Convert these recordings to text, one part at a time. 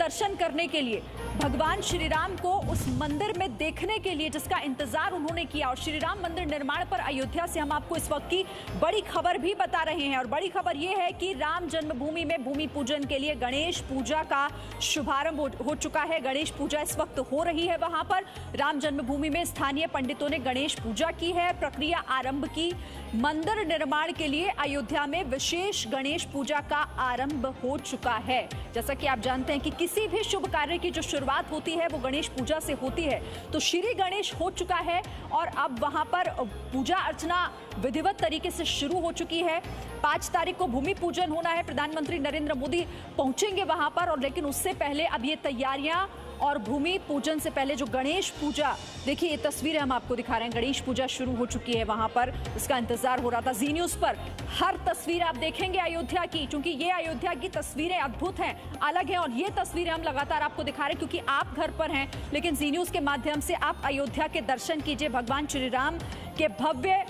दर्शन करने के लिए, भगवान श्री राम को उस मंदिर में देखने के लिए जिसका इंतजार उन्होंने किया। और श्री राम मंदिर निर्माण पर अयोध्या से हम आपको इस वक्त की बड़ी खबर भी बता रहे हैं। और बड़ी खबर यह है कि राम जन्मभूमि में भूमि पूजन के लिए गणेश पूजा का शुभारंभ हो चुका है। गणेश पूजा इस वक्त हो रही है। वहां पर राम जन्मभूमि में स्थानीय पंडितों ने गणेश पूजा की है, प्रक्रिया आरंभ की। मंदिर निर्माण के लिए अयोध्या में विशेष गणेश पूजा का आरंभ हो चुका है। जैसा कि आप जानते हैं कि किसी भी शुभ कार्य की जो शुरुआत होती है वो गणेश पूजा से होती है। तो श्री गणेश हो चुका है और अब वहां पर पूजा अर्चना विधिवत तरीके से शुरू हो चुकी है। 5 तारीख को भूमि पूजन होना है। प्रधानमंत्री नरेंद्र मोदी पहुंचेंगे वहां पर, और लेकिन उससे पहले अब ये तैयारियां और भूमि पूजन से पहले जो गणेश पूजा, देखिए ये तस्वीरें हम आपको दिखा रहे हैं, गणेश पूजा शुरू हो चुकी है वहां पर। इसका इंतजार हो रहा था। जी न्यूज़ पर हर तस्वीर आप देखेंगे अयोध्या की, क्योंकि ये अयोध्या की तस्वीरें अद्भुत हैं, अलग हैं। और ये तस्वीरें हम लगातार आपको दिखा रहे हैं क्योंकि आप घर पर हैं, लेकिन जी न्यूज़ के माध्यम से आप अयोध्या के दर्शन कीजिए। भगवान श्री राम के भव्य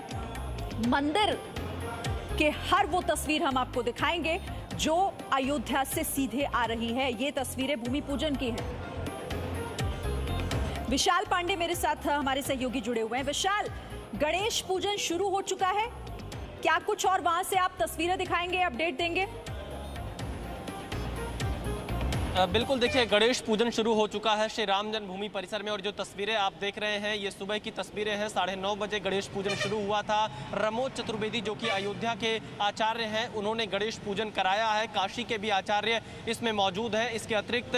मंदिर के हर वो तस्वीर हम आपको दिखाएंगे जो अयोध्या से सीधे आ रही है। ये तस्वीरें भूमि पूजन की हैं। विशाल पांडे मेरे साथ हमारे सहयोगी जुड़े हुए हैं। विशाल, गणेश पूजन शुरू हो चुका है, क्या कुछ और वहां से आप तस्वीरें दिखाएंगे, अपडेट देंगे? बिल्कुल, देखिए गणेश पूजन शुरू हो चुका है श्री राम जन्मभूमि परिसर में। और जो तस्वीरें आप देख रहे हैं ये सुबह की तस्वीरें हैं। 9:30 बजे गणेश पूजन शुरू हुआ था। रमोद चतुर्वेदी जो कि अयोध्या के आचार्य हैं, उन्होंने गणेश पूजन कराया है। काशी के भी आचार्य इसमें मौजूद हैं। इसके अतिरिक्त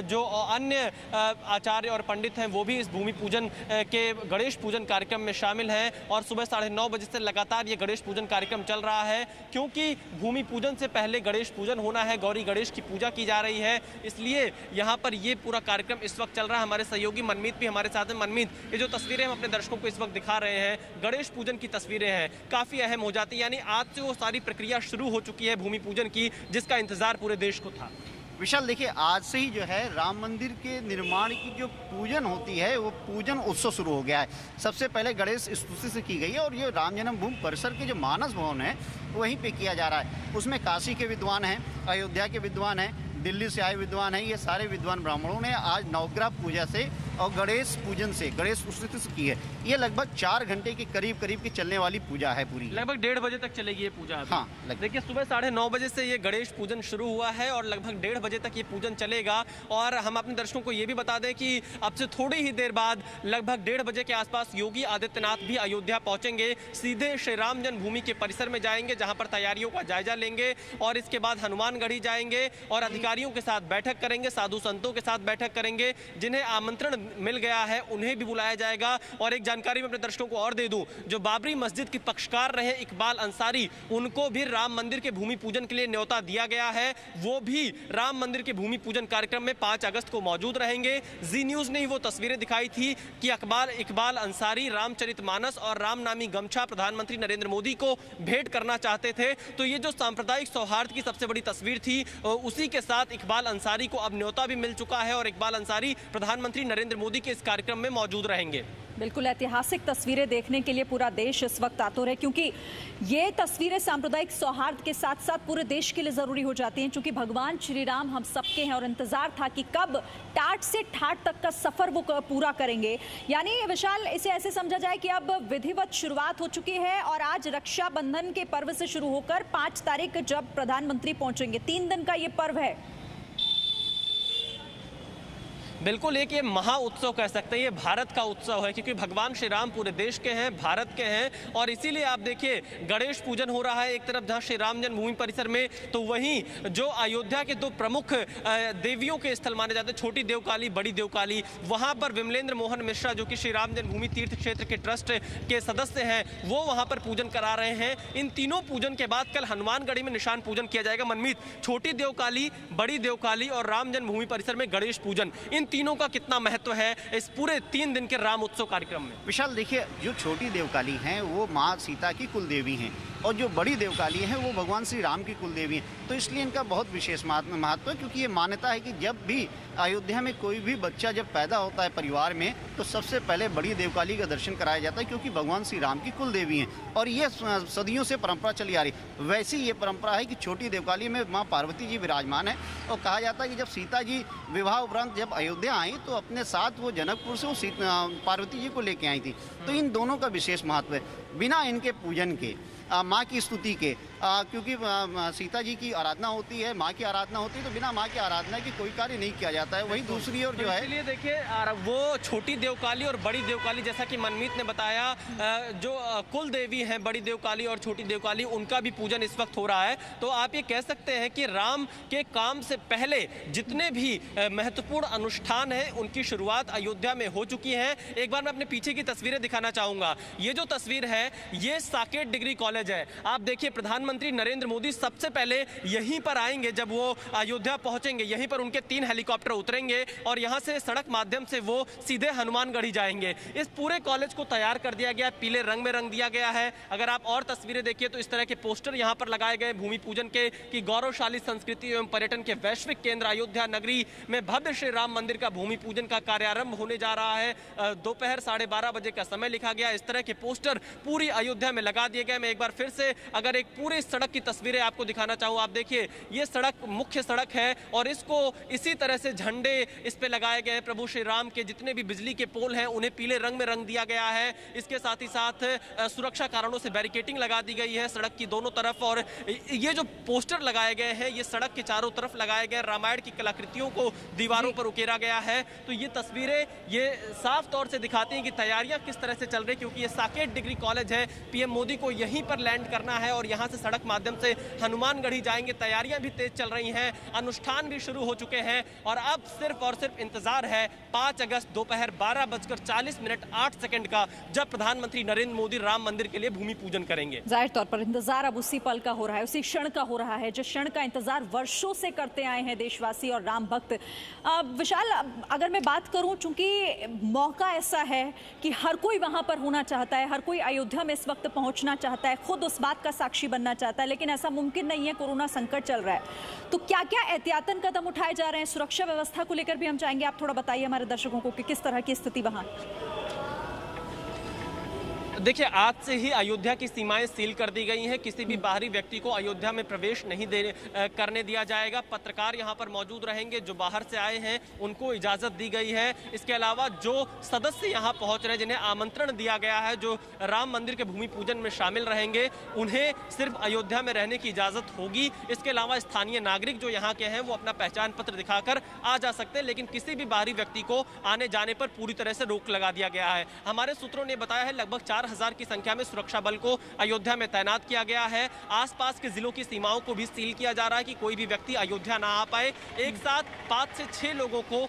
जो अन्य आचार्य और पंडित हैं वो भी इस भूमि पूजन के गणेश पूजन कार्यक्रम में शामिल हैं। और सुबह 9:30 बजे से लगातार ये गणेश पूजन कार्यक्रम चल रहा है, क्योंकि भूमि पूजन से पहले गणेश पूजन होना है, गौरी गणेश की पूजा की जा रही है, इसलिए यहाँ पर ये पूरा कार्यक्रम इस वक्त चल रहा है। हमारे सहयोगी मनमीत भी हमारे साथ हैं। मनमीत, ये जो तस्वीरें हम अपने दर्शकों को इस वक्त दिखा रहे हैं, गणेश पूजन की तस्वीरें हैं, काफी अहम हो जाती है, यानी आज से वो सारी प्रक्रिया शुरू हो चुकी है भूमि पूजन की, जिसका इंतजार पूरे देश को था। विशाल, देखिए आज से ही जो है राम मंदिर के निर्माण की जो पूजन होती है वो पूजन उत्सव शुरू हो गया है। सबसे पहले गणेश स्तुति से की गई है और ये राम जन्मभूमि परिसर के जो मानस भवन है वहीं पे किया जा रहा है। उसमें काशी के विद्वान हैं, अयोध्या के विद्वान हैं, दिल्ली से आए विद्वान हैं। ये सारे विद्वान ब्राह्मणों ने आज नवग्रह पूजा से और गणेश पूजन से, गणेश स्तुति से की है। ये लगभग 4 घंटे के करीब की चलने वाली पूजा है पूरी। लगभग 1:30 बजे तक चलेगी ये पूजा। हाँ, देखिए सुबह 9:30 बजे से ये गणेश पूजन शुरू हुआ है और लगभग 1:30 बजे तक ये पूजन चलेगा। और हम अपने दर्शकों को ये भी बता दें कि अब से थोड़ी ही देर बाद लगभग 1:30 बजे के आसपास योगी आदित्यनाथ भी अयोध्या पहुंचेंगे। सीधे श्री राम जन्मभूमि के परिसर में जाएंगे, जहां पर तैयारियों का जायजा लेंगे और इसके बाद हनुमानगढ़ी जाएंगे और अधिकारियों के साथ बैठक करेंगे, साधु संतों के साथ बैठक करेंगे। जिन्हें आमंत्रण मिल गया है उन्हें भी बुलाया जाएगा। और एक जानकारी मैं अपने दर्शकों को और दे दूं, जो बाबरी मस्जिद के पक्षकार रहे इकबाल अंसारी, उनको भी राम मंदिर के भूमि पूजन के लिए न्योता दिया गया है। वो भी राम मंदिर के भूमि पूजन कार्यक्रम में 5 अगस्त को मौजूद रहेंगे। जी न्यूज़ ने ही वो तस्वीरें दिखाई थी कि इकबाल अंसारी रामचरितमानस और रामनामी गमछा प्रधानमंत्री नरेंद्र मोदी को भेंट करना चाहते थे। तो ये जो सांप्रदायिक सौहार्द की सबसे बड़ी तस्वीर थी, उसी के साथ इकबाल अंसारी को अब न्योता भी मिल चुका है और इकबाल अंसारी प्रधानमंत्री नरेंद्र मोदी के इस कार्यक्रम में मौजूद रहेंगे। बिल्कुल, ऐतिहासिक तस्वीरें देखने के लिए पूरा देश इस वक्त आतुर है, क्योंकि ये तस्वीरें सांप्रदायिक सौहार्द के साथ साथ पूरे देश के लिए ज़रूरी हो जाती हैं, क्योंकि भगवान श्री राम हम सबके हैं और इंतज़ार था कि कब टाट से ठाट तक का सफ़र वो पूरा करेंगे। यानी विशाल, इसे ऐसे समझा जाए कि अब विधिवत शुरुआत हो चुकी है और आज रक्षाबंधन के पर्व से शुरू होकर 5 तारीख जब प्रधानमंत्री पहुँचेंगे, 3 दिन का ये पर्व है। बिल्कुल, एक ये महा उत्सव कह सकते हैं, ये भारत का उत्सव है, क्योंकि भगवान श्री राम पूरे देश के हैं, भारत के हैं। और इसीलिए आप देखिए गणेश पूजन हो रहा है एक तरफ जहां श्री राम जन्मभूमि परिसर में, तो वहीं जो अयोध्या के 2 प्रमुख देवियों के स्थल माने जाते हैं, छोटी देवकाली, बड़ी देवकाली, वहां पर विमलेंद्र मोहन मिश्रा जो कि श्री राम जन्मभूमि तीर्थ क्षेत्र के ट्रस्ट के सदस्य हैं, वो वहां पर पूजन करा रहे हैं। इन तीनों पूजन के बाद कल हनुमानगढ़ी में निशान पूजन किया जाएगा। मनमीत, छोटी देवकाली, बड़ी देवकाली और राम जन्मभूमि परिसर में गणेश पूजन, इन तीनों का कितना महत्व है इस पूरे 3 दिन के राम उत्सव कार्यक्रम में? विशाल, देखिए जो छोटी देवकाली हैं वो माँ सीता की कुल देवी हैं और जो बड़ी देवकाली है वो भगवान श्री राम की कुल देवी हैं। तो इसलिए इनका बहुत विशेष महत्व है, क्योंकि ये मान्यता है कि जब भी अयोध्या में कोई भी बच्चा जब पैदा होता है परिवार में, तो सबसे पहले बड़ी देवकाली का दर्शन कराया जाता है, क्योंकि भगवान श्री राम की कुल देवी हैं और ये सदियों से परंपरा चली आ रही। वैसी ये परंपरा है कि छोटी देवकाली में माँ पार्वती जी विराजमान है और कहा जाता है कि जब सीता जी विवाह उपरांत जब अयोध्या आई तो अपने साथ वो जनकपुर से वो पार्वती जी को लेके आई थी। तो इन दोनों का विशेष महत्व है। बिना इनके पूजन के, माँ की स्तुति के, क्योंकि सीता जी की आराधना होती है, माँ की आराधना होती है, तो बिना माँ की आराधना के कोई कार्य नहीं किया जाता है। वही दूसरी ओर जो है, इसलिए देखिए वो छोटी देवकाली और बड़ी देवकाली, जैसा कि मनमीत ने बताया, जो कुल देवी हैं बड़ी देवकाली और छोटी देवकाली, उनका भी पूजन इस वक्त हो रहा है। तो आप ये कह सकते हैं कि राम के काम से पहले जितने भी महत्वपूर्ण अनुष्ठान हैं उनकी शुरुआत अयोध्या में हो चुकी है। एक बार मैं अपने पीछे की तस्वीरें दिखाना चाहूँगा। ये जो तस्वीर है ये साकेत डिग्री कॉलेज है। आप देखिए प्रधानमंत्री नरेंद्र मोदी सबसे पहले यहीं पर आएंगे। जब वो अयोध्या पहुंचेंगे यहीं पर उनके 3 हेलीकॉप्टर उतरेंगे और यहां से सड़क माध्यम से वो सीधे हनुमानगढ़ी जाएंगे। इस पूरे कॉलेज को तैयार कर दिया गया, पीले रंग में रंग दिया गया है। अगर आप और तस्वीरें देखिए तो इस तरह के पोस्टर यहां पर लगाए गए भूमि पूजन के कि गौरवशाली संस्कृति एवं पर्यटन के वैश्विक केंद्र अयोध्या नगरी में भव्य श्री राम मंदिर का भूमि पूजन का कार्यारंभ होने जा रहा है। दोपहर 12:30 बजे का समय लिखा गया। इस तरह के पोस्टर पूरी अयोध्या में लगा दिए गए। मैं एक बार फिर से अगर एक पूरे सड़क की तस्वीरें आपको दिखाना चाहूँ, आप देखिए ये सड़क मुख्य सड़क है और इसको इसी तरह से झंडे इस पे लगाए गए हैं। प्रभु श्री राम के जितने भी बिजली के पोल हैं उन्हें पीले रंग में रंग दिया गया है। इसके साथ ही साथ सुरक्षा कारणों से बैरिकेटिंग लगा दी गई है सड़क की दोनों तरफ। और ये जो पोस्टर लगाए गए हैं ये सड़क के चारों तरफ लगाए गए। रामायण की कलाकृतियों को दीवारों पर उकेरा गया है। तो ये तस्वीरें ये साफ तौर से दिखाती हैं कि तैयारियां किस तरह से चल रही, क्योंकि ये साकेत डिग्री कॉलेज है। पीएम मोदी को यहीं पर लैंड करना है और यहाँ से सड़क माध्यम से हनुमानगढ़ी जाएंगे। तैयारियां भी तेज चल रही हैं, अनुष्ठान भी शुरू हो चुके हैं और अब सिर्फ और सिर्फ इंतजार है 5 अगस्त दोपहर 12:40 का, जब प्रधानमंत्री नरेंद्र मोदी राम मंदिर के लिए भूमि पूजन करेंगे। जाहिर तौर पर इंतजार अब उसी पल का हो रहा है, उसी क्षण का हो रहा है जिस क्षण का इंतजार वर्षों से करते आए हैं देशवासी और राम भक्त। विशाल, अगर मैं बात करूं, चूंकि मौका ऐसा है कि हर कोई वहां पर होना चाहता है, हर कोई अयोध्या में इस वक्त पहुंचना चाहता है, खुद उस बात का साक्षी बनना चाहता है, लेकिन ऐसा मुमकिन नहीं है, कोरोना संकट चल रहा है। तो क्या क्या एहतियातन कदम उठाए जा रहे हैं? सुरक्षा व्यवस्था को लेकर भी हम चाहेंगे आप थोड़ा बताइए हमारे दर्शकों को कि किस तरह की स्थिति वहां। देखिए आज से ही अयोध्या की सीमाएं सील कर दी गई हैं। किसी भी बाहरी व्यक्ति को अयोध्या में प्रवेश नहीं करने दिया जाएगा। पत्रकार यहां पर मौजूद रहेंगे, जो बाहर से आए हैं उनको इजाजत दी गई है। इसके अलावा जो सदस्य यहां पहुंच रहे हैं, जिन्हें आमंत्रण दिया गया है, जो राम मंदिर के भूमि पूजन में शामिल रहेंगे, उन्हें सिर्फ अयोध्या में रहने की इजाजत होगी। इसके अलावा स्थानीय नागरिक जो यहाँ के हैं वो अपना पहचान पत्र दिखाकर आ जा सकते हैं, लेकिन किसी भी बाहरी व्यक्ति को आने जाने पर पूरी तरह से रोक लगा दिया गया है। हमारे सूत्रों ने बताया है लगभग 4000 की संख्या में सुरक्षा बल को अयोध्या में तैनात किया गया है। आसपास के जिलों की सीमाओं को भी सील किया जा रहा है कि कोई भी व्यक्ति अयोध्या ना आ पाए। एक साथ 5 से 6 लोगों को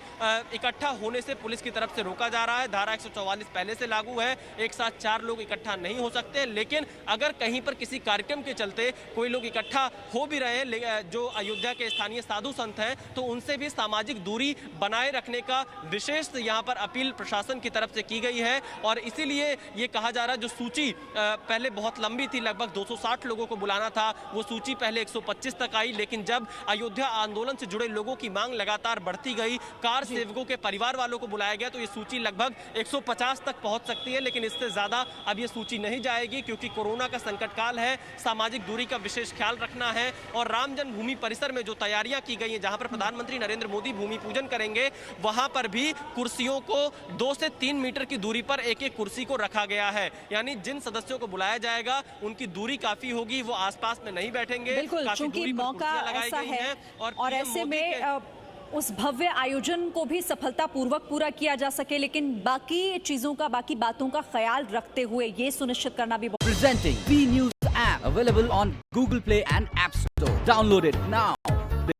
इकट्ठा होने से पुलिस की तरफ से रोका जा रहा है। धारा 144 पहले से लागू है, एक साथ 4 लोग इकट्ठा नहीं हो सकते। लेकिन अगर कहीं पर किसी कार्यक्रम के चलते कोई लोग इकट्ठा हो भी रहे हैं, जो अयोध्या के स्थानीय साधु संत हैं, तो उनसे भी सामाजिक दूरी बनाए रखने का विशेष यहाँ पर अपील प्रशासन की तरफ से की गई है। और इसीलिए ये कहा जा रहा है, जो सूची पहले बहुत लंबी थी, लगभग 260 लोगों को बुलाना था, वो सूची पहले 125 तक आई। लेकिन जब अयोध्या आंदोलन से जुड़े लोगों की मांग लगातार बढ़ती गई, कार सेवकों के परिवार वालों को बुलाया गया, तो ये सूची लगभग 150 तक पहुंच सकती है। लेकिन इससे ज्यादा अब ये सूची नहीं जाएगी, क्योंकि कोरोना का संकट काल है, सामाजिक दूरी का विशेष ख्याल रखना है। और राम जन्मभूमि परिसर में जो तैयारियां की गई हैं, जहां पर प्रधानमंत्री नरेंद्र मोदी भूमि पूजन करेंगे, वहां पर भी कुर्सियों को 2 से 3 मीटर की दूरी पर एक-एक कुर्सी को रखा गया है। यानी जिन सदस्यों को बुलाया जाएगा उनकी दूरी काफी होगी, वो आसपास में नहीं बैठेंगे। बिल्कुल, चूंकि मौका ऐसा है और ऐसे में उस भव्य आयोजन को भी सफलतापूर्वक पूरा किया जा सके, लेकिन बाकी चीजों का, बाकी बातों का ख्याल रखते हुए ये सुनिश्चित करना भी। Presenting V News app available on Google Play and App Store. Download it now.